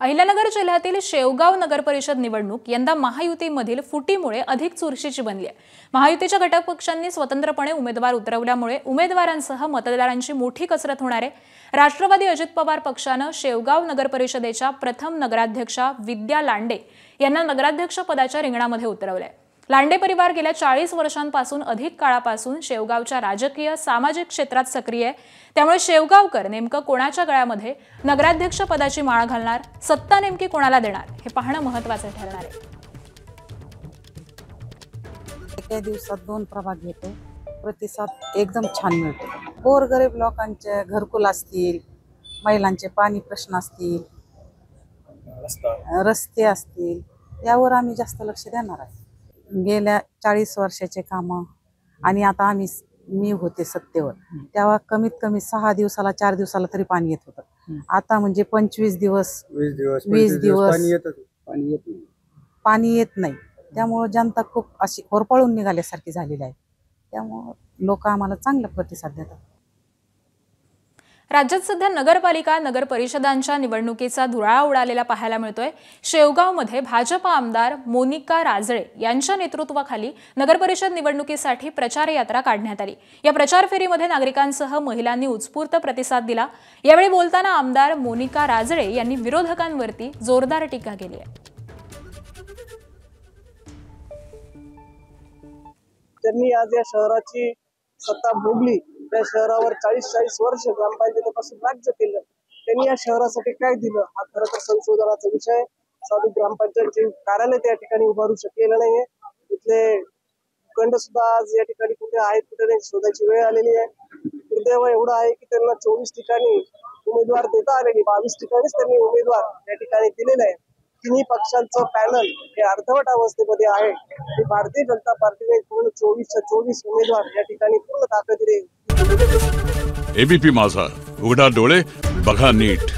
अहिल्यानगर जिल्ह्यातील शेवगाव नगर परिषद निवडणूक यंदा महायुतीमधील फुटीमुळे अधिक चुरशीची बनली आहे। महायुतीच्या घटक पक्षांनी स्वतंत्रपणे उमेदवार उतरवल्यामुळे उमेदवारांसह मतदारांची मोठी कसरत होणार आहे। राष्ट्रवादी अजित पवार पक्षाने शेवगाव नगर परिषदेच्या प्रथम नगराध्यक्षा विद्या लांडे यांना नगराध्यक्ष पदाच्या रिंगणामध्ये उतरवले। लांडे परिवार गेल्या 40 वर्षांपासून अधिक काळापासून शेवगावच्या राजकीय सामाजिक क्षेत्रात सक्रिय आहे। त्यामुळे शेवगावकर नेमकं कोणाच्या गळ्यामध्ये नगराध्यक्ष पदाची माळ घालणार, सत्ता नेमकी कोणाला देणार हे पाहणं महत्त्वाचं ठरणार आहे। एका दिवसात 2 प्रभाग येतो, प्रतिसाद एकदम छान मिळतो। गोरगरीब लोकांचे घरकुल असतील, महिलांचे पाणी प्रश्न असतील, रस्ते असतील, यावर आम्ही जास्त लक्ष देणार आहे। गेल्या 40 वर्षाचे कामं आणि आता मी होते सत्तेवर तेव्हा कमीत कमी 6 दिवसाला 4 दिवसाला तरी पाणी येत होतं। आता म्हणजे 25 दिवस 20 दिवस पाणी येत नाही। त्यामुळे जनता खूप अशी होरपळून निघाल्यासारखी झालेली आहे। त्यामुळे लोक आम्हाला चांगला प्रतिसाद देतात। राज्यात सध्या नगरपालिका नगर परिषदांच्या निवडणुकीचा धुराळा उडालेला पाहायला मिळतोय। शेवगावमध्ये भाजप आमदार मोनिका राजळे यांच्या नेतृत्वाखाली नगर परिषद निवडणुकीसाठी प्रचार यात्रा काढण्यात आली। या प्रचार फेरीमध्ये नागरिकांसह महिलांनी उत्स्फूर्त प्रतिसाद दिला। यावेळी बोलताना आमदार मोनिका राजळे यांनी विरोधकांवरती जोरदार टीका केली आहे। त्यांनी आज या शहराची सत्ता भोगली, त्या शहरावर 40 वर्ष ग्रामपंचायतीपासून राज्य केलं। त्यांनी या शहरासाठी काय दिलं हा खरं तर संशोधनाचा विषय। साधी ग्रामपंचायतचे कार्यालय त्या ठिकाणी उभारू शकलेलं नाहीये। इथले खंड सुद्धा आज या ठिकाणी कुठे आहेत कुठे नाही शोधायची वेळ आलेली आहे। दुर्दैव एवढं आहे की त्यांना 24 ठिकाणी उमेदवार देता आले नाही, 22 ठिकाणीच त्यांनी उमेदवार या ठिकाणी दिलेले आहे। तिन्ही पक्षांचं पॅनल हे अर्धवट अवस्थेमध्ये आहे। भारतीय जनता पार्टीने पूर्ण 24च्या 24 उमेदवार या ठिकाणी पूर्ण ताकदीने एबीपी माझा, उघडा डोळे बघा नीट।